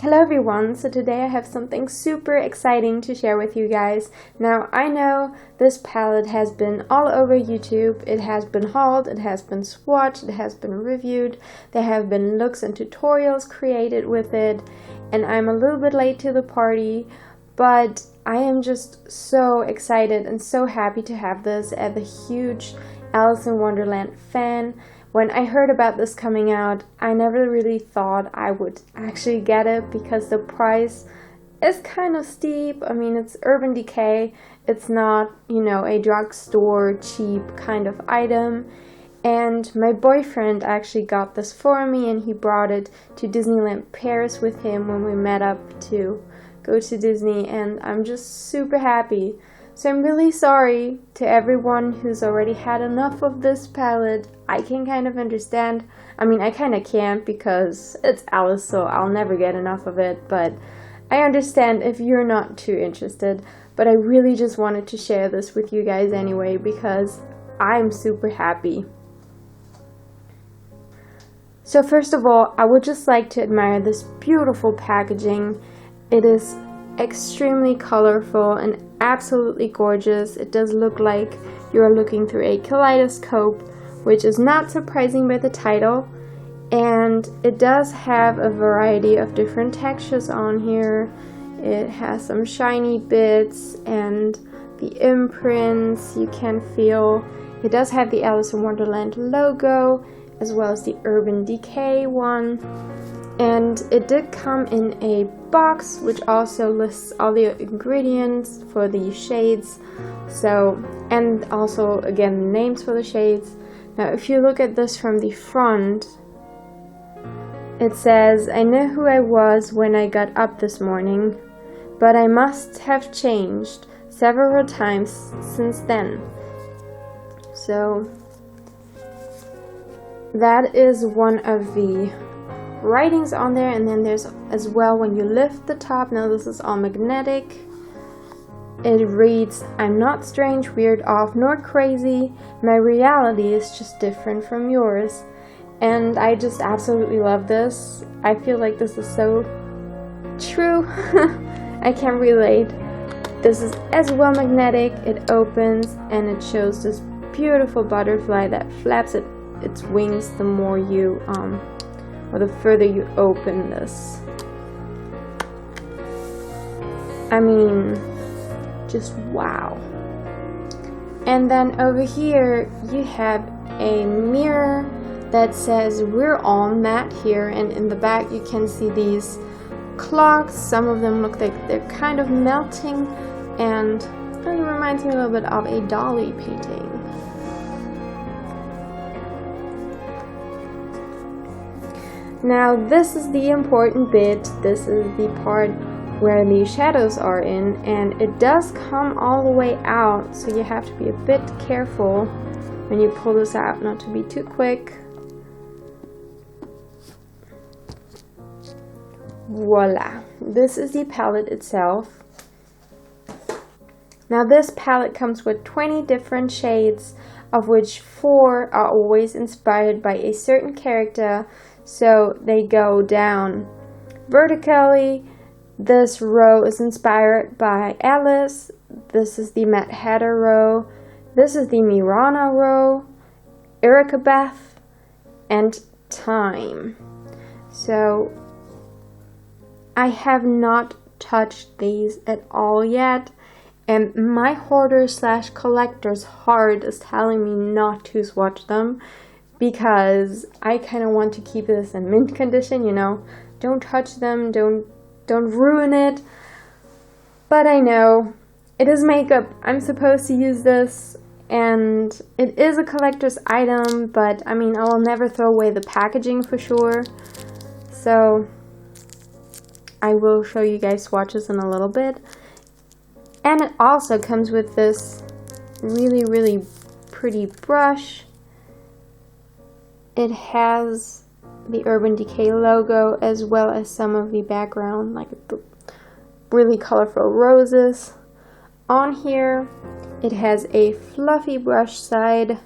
Hello everyone, so today I have something super exciting to share with you guys. Now I know this palette has been all over YouTube, it has been hauled, it has been swatched, it has been reviewed, there have been looks and tutorials created with it, and I'm a little bit late to the party, but I am just so excited and so happy to have this as a huge Alice in Wonderland fan. When I heard about this coming out, I never really thought I would actually get it because the price is kind of steep. I mean, it's Urban Decay. It's not, a drugstore cheap kind of item. And my boyfriend actually got this for me and he brought it to Disneyland Paris with him when we met up to go to Disney, and I'm just super happy. So I'm really sorry to everyone who's already had enough of this palette. I can kind of understand. I mean, I kind of can't because it's Alice, so I'll never get enough of it. But I understand if you're not too interested. But I really just wanted to share this with you guys anyway because I'm super happy. So first of all, I would just like to admire this beautiful packaging. It is extremely colorful and absolutely gorgeous. It does look like you're looking through a kaleidoscope, which is not surprising by the title, and it does have a variety of different textures on here. It has some shiny bits and the imprints you can feel. It does have the Alice in Wonderland logo as well as the Urban Decay one. And it did come in a box which also lists all the ingredients for the shades, and also again names for the shades. Now if you look at this from the front, it says, "I know who I was when I got up this morning, but I must have changed several times since then." So that is one of the writings on there, and then there's as well when you lift the top. Now this is all magnetic. It reads, "I'm not strange, weird, off, nor crazy. My reality is just different from yours." And I just absolutely love this. I feel like this is so true. I can relate. This is as well magnetic. It opens and it shows this beautiful butterfly that flaps its wings the more you or the further you open this. I mean, just wow. And then over here you have a mirror that says "We're all matte" here, and in the back you can see these clocks. Some of them look like they're kind of melting, and it reminds me a little bit of a Dolly painting. Now this is the important bit. This is the part where the shadows are in, and it does come all the way out, so you have to be a bit careful when you pull this out, not to be too quick. Voila! This is the palette itself. Now this palette comes with 20 different shades, of which 4 are always inspired by a certain character. So they go down vertically. This row is inspired by Alice. This is the Mad Hatter row. This is the Mirana row, Erica Beth, and Time. So I have not touched these at all yet, and my hoarder slash collector's heart is telling me not to swatch them, because I kind of want to keep this in mint condition, Don't touch them, don't ruin it. But I know it is makeup. I'm supposed to use this, and it is a collector's item, but I mean, I will never throw away the packaging for sure. So I will show you guys swatches in a little bit. And it also comes with this really, really pretty brush. It has the Urban Decay logo as well as some of the background, like really colorful roses. On here, it has a fluffy brush side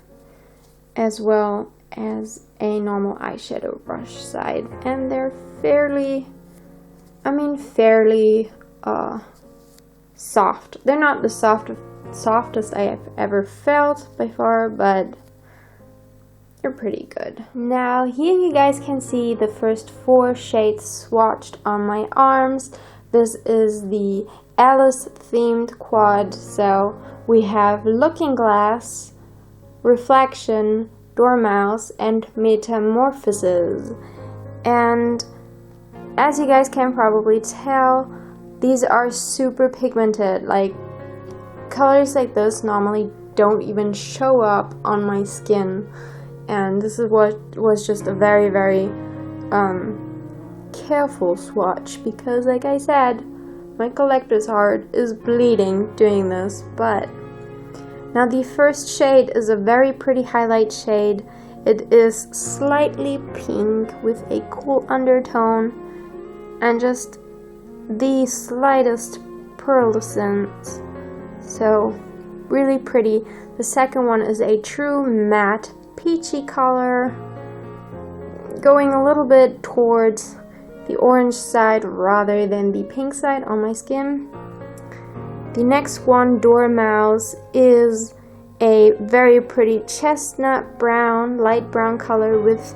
as well as a normal eyeshadow brush side, and they're fairly fairly soft. They're not the softest I have ever felt by far, but they're pretty good. Now here you guys can see the first 4 shades swatched on my arms. This is the Alice themed quad. So we have Looking Glass, Reflection, Dormouse, and Metamorphosis. And as you guys can probably tell, these are super pigmented. Like, colors like this normally don't even show up on my skin, and this is what was just a very, very careful swatch, because like I said, my collector's heart is bleeding doing this. But now the first shade is a very pretty highlight shade. It is slightly pink with a cool undertone and just the slightest pearlescence. So really pretty. The second one is a true matte peachy color, going a little bit towards the orange side rather than the pink side on my skin. The next one, Dormouse, is a very pretty chestnut brown, light brown color with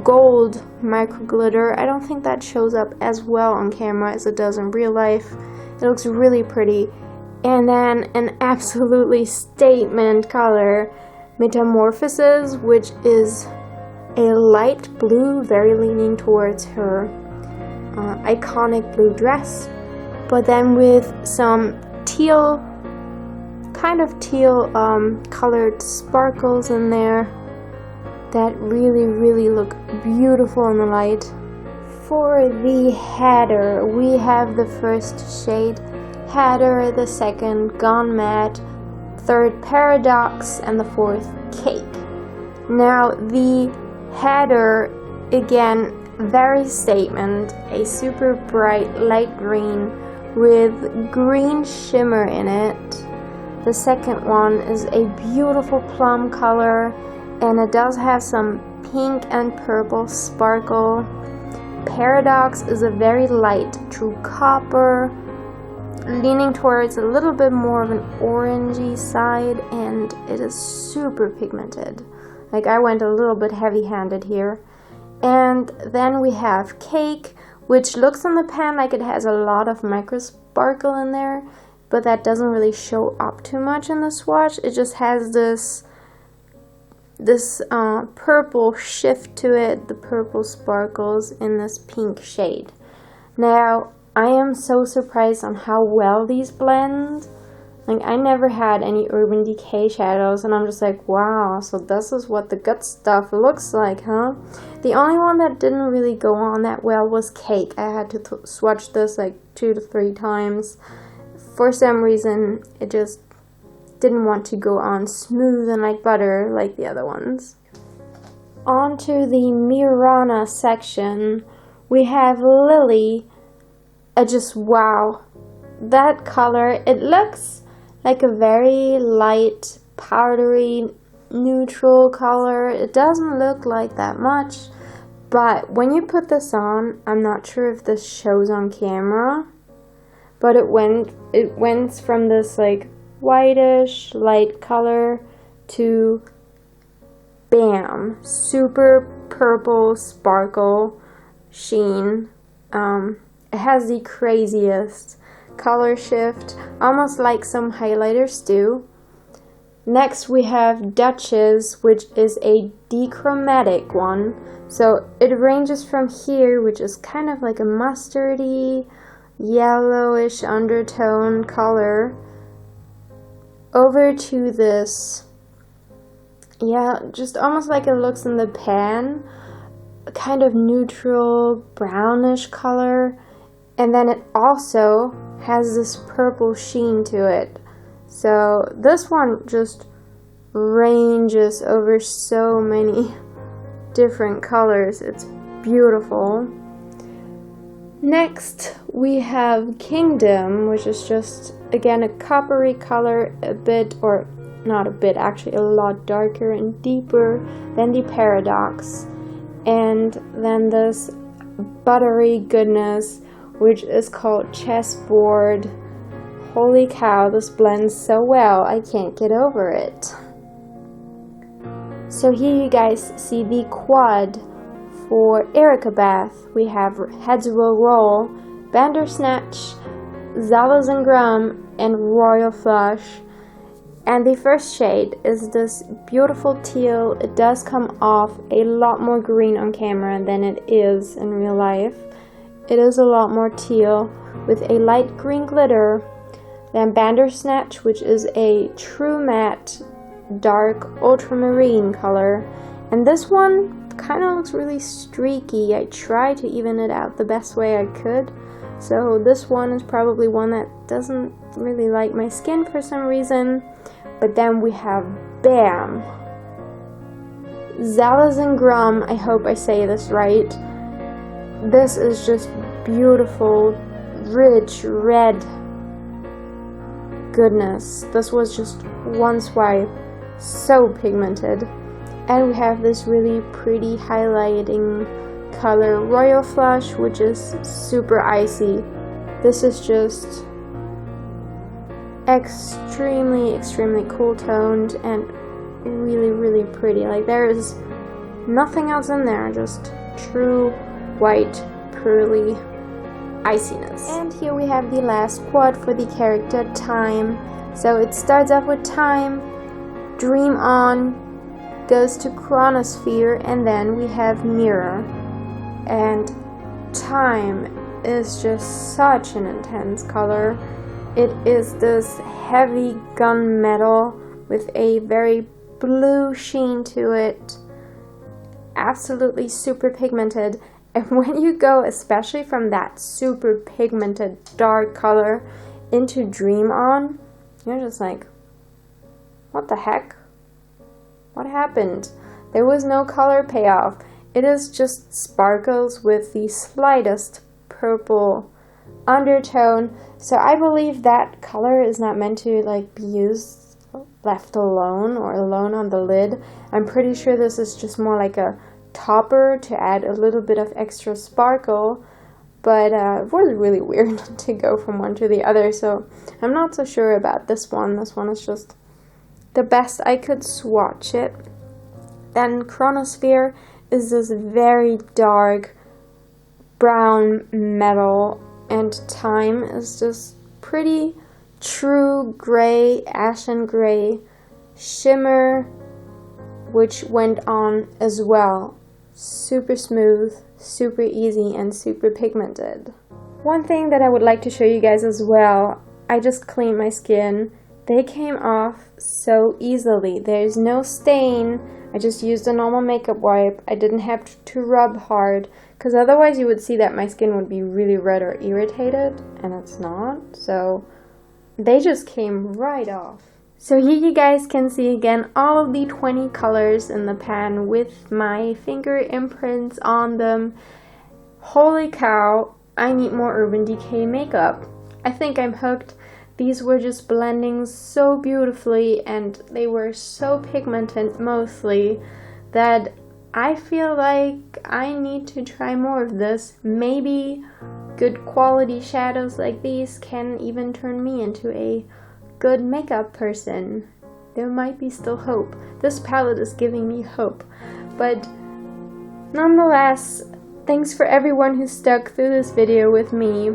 gold micro glitter. I don't think that shows up as well on camera as it does in real life. It looks really pretty. And then an absolutely statement color, Metamorphosis, which is a light blue, very leaning towards her iconic blue dress, but then with some teal, kind of teal colored sparkles in there that really, really look beautiful in the light. For the header, we have the first shade, Header, the second, Gone Mad, third, Paradox, and the fourth, Cake. Now the header, again, very statement, a super bright light green with green shimmer in it. The second one is a beautiful plum color, and it does have some pink and purple sparkle. Paradox is a very light true copper, leaning towards a little bit more of an orangey side, and it is super pigmented. Like, I went a little bit heavy-handed here. And then we have Cake, which looks on the pan like it has a lot of micro sparkle in there, but that doesn't really show up too much in the swatch. It just has this purple shift to it, the purple sparkles in this pink shade. Now, I am so surprised on how well these blend. Like, I never had any Urban Decay shadows, and I'm just like, wow, so this is what the good stuff looks like, huh? The only one that didn't really go on that well was Cake. I had to swatch this like 2 to 3 times. For some reason, it just didn't want to go on smooth and like butter like the other ones. On to the Mirana section, we have Lily. Just wow, that color, it looks like a very light, powdery, neutral color. It doesn't look like that much, but when you put this on, I'm not sure if this shows on camera, but it went from this like whitish light color to bam, super purple sparkle sheen. It has the craziest color shift, almost like some highlighters do. Next we have Duchess, which is a dichromatic one. So it ranges from here, which is kind of like a mustardy, yellowish undertone color, over to this, yeah, just almost like it looks in the pan, a kind of neutral brownish color. And then it also has this purple sheen to it. So this one just ranges over so many different colors. It's beautiful. Next we have Kingdom, which is just, again, a coppery color, a bit, or not a bit, actually a lot darker and deeper than the Paradox. And then this buttery goodness which is called Chessboard. Holy cow, this blends so well, I can't get over it. So here you guys see the quad for Erica Bath. We have Heads Will Roll, Bandersnatch, Zalazangrum, and Royal Flush. And the first shade is this beautiful teal. It does come off a lot more green on camera than it is in real life. It is a lot more teal with a light green glitter. Then Bandersnatch, which is a true matte dark ultramarine color. And this one kind of looks really streaky. I tried to even it out the best way I could. So this one is probably one that doesn't really like my skin for some reason. But then we have BAM! Zalazangrum, I hope I say this right. This is just beautiful, rich, red. Goodness, this was just one swipe. So pigmented. And we have this really pretty highlighting color, Royal Flush, which is super icy. This is just extremely cool toned and really pretty. Like, there is nothing else in there, just true white pearly iciness. And here we have the last quad for the character Time. So it starts off with Time, Dream On, goes to Chronosphere, and then we have Mirror. And Time is just such an intense color. It is this heavy gunmetal with a very blue sheen to it. Absolutely super pigmented. And when you go, especially from that super pigmented dark color into Dream On, you're just like, what the heck? What happened? There was no color payoff. It is just sparkles with the slightest purple undertone. So I believe that color is not meant to like be used left alone or alone on the lid. I'm pretty sure this is just more like a topper to add a little bit of extra sparkle, but it was really weird to go from one to the other, so I'm not so sure about this one. This one is just the best I could swatch it. Then Chronosphere is this very dark brown metal, and Time is just pretty true gray, ashen gray shimmer, which went on as well. Super smooth, super easy, and super pigmented. One thing that I would like to show you guys as well, I just cleaned my skin. They came off so easily. There's no stain. I just used a normal makeup wipe. I didn't have to rub hard, because otherwise you would see that my skin would be really red or irritated, and it's not. So they just came right off. So here you guys can see again all of the 20 colors in the pan with my finger imprints on them. Holy cow, I need more Urban Decay makeup. I think I'm hooked. These were just blending so beautifully, and they were so pigmented mostly that I feel like I need to try more of this. Maybe good quality shadows like these can even turn me into a good makeup person. There might be still hope. This palette is giving me hope. But nonetheless, thanks for everyone who stuck through this video with me.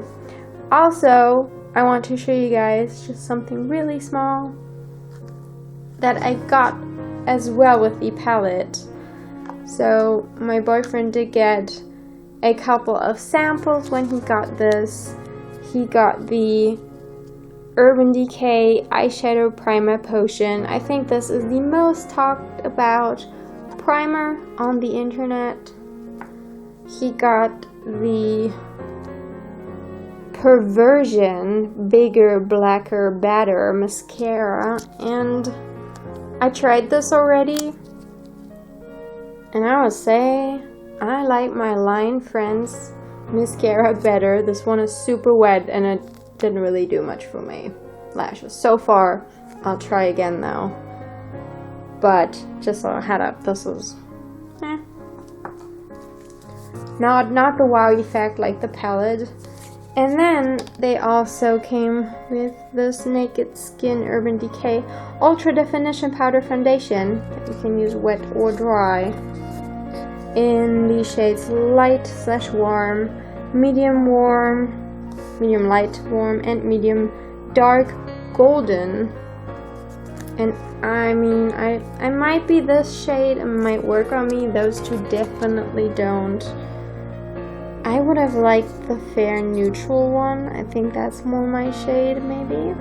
Also, I want to show you guys just something really small that I got as well with the palette. So my boyfriend did get a couple of samples when he got this. He got the Urban Decay eyeshadow primer potion. I think this is the most talked about primer on the internet. He got the Perversion Bigger, Blacker, Badder mascara, and I tried this already, and I would say I like my Line Friends mascara better. This one is super wet and it didn't really do much for my lashes so far. I'll try again though, but just so I had up, this is not the wow effect like the palette. And then they also came with this Naked Skin Urban Decay Ultra Definition Powder Foundation that you can use wet or dry in the shades light/warm, medium light warm, and medium dark golden. And I mean, I might be this shade, it might work on me. Those two definitely don't. I would have liked the fair neutral one. I think that's more my shade, maybe.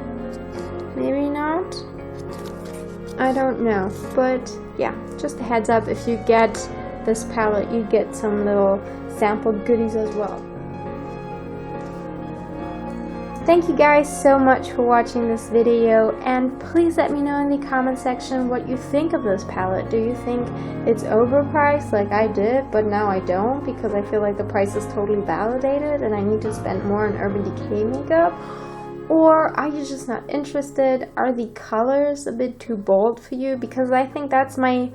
Maybe not. I don't know. But yeah, just a heads up, if you get this palette, you get some little sample goodies as well. Thank you guys so much for watching this video, and please let me know in the comment section what you think of this palette. Do you think it's overpriced like I did, but now I don't because I feel like the price is totally validated and I need to spend more on Urban Decay makeup? Or are you just not interested? Are the colors a bit too bold for you? Because I think that's my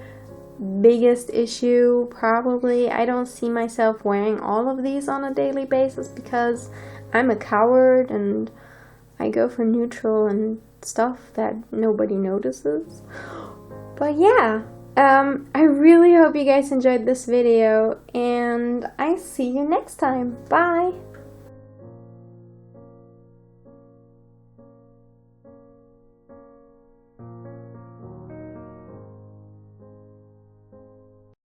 biggest issue probably. I don't see myself wearing all of these on a daily basis because I'm a coward and I go for neutral and stuff that nobody notices. But yeah, I really hope you guys enjoyed this video, and I see you next time. Bye!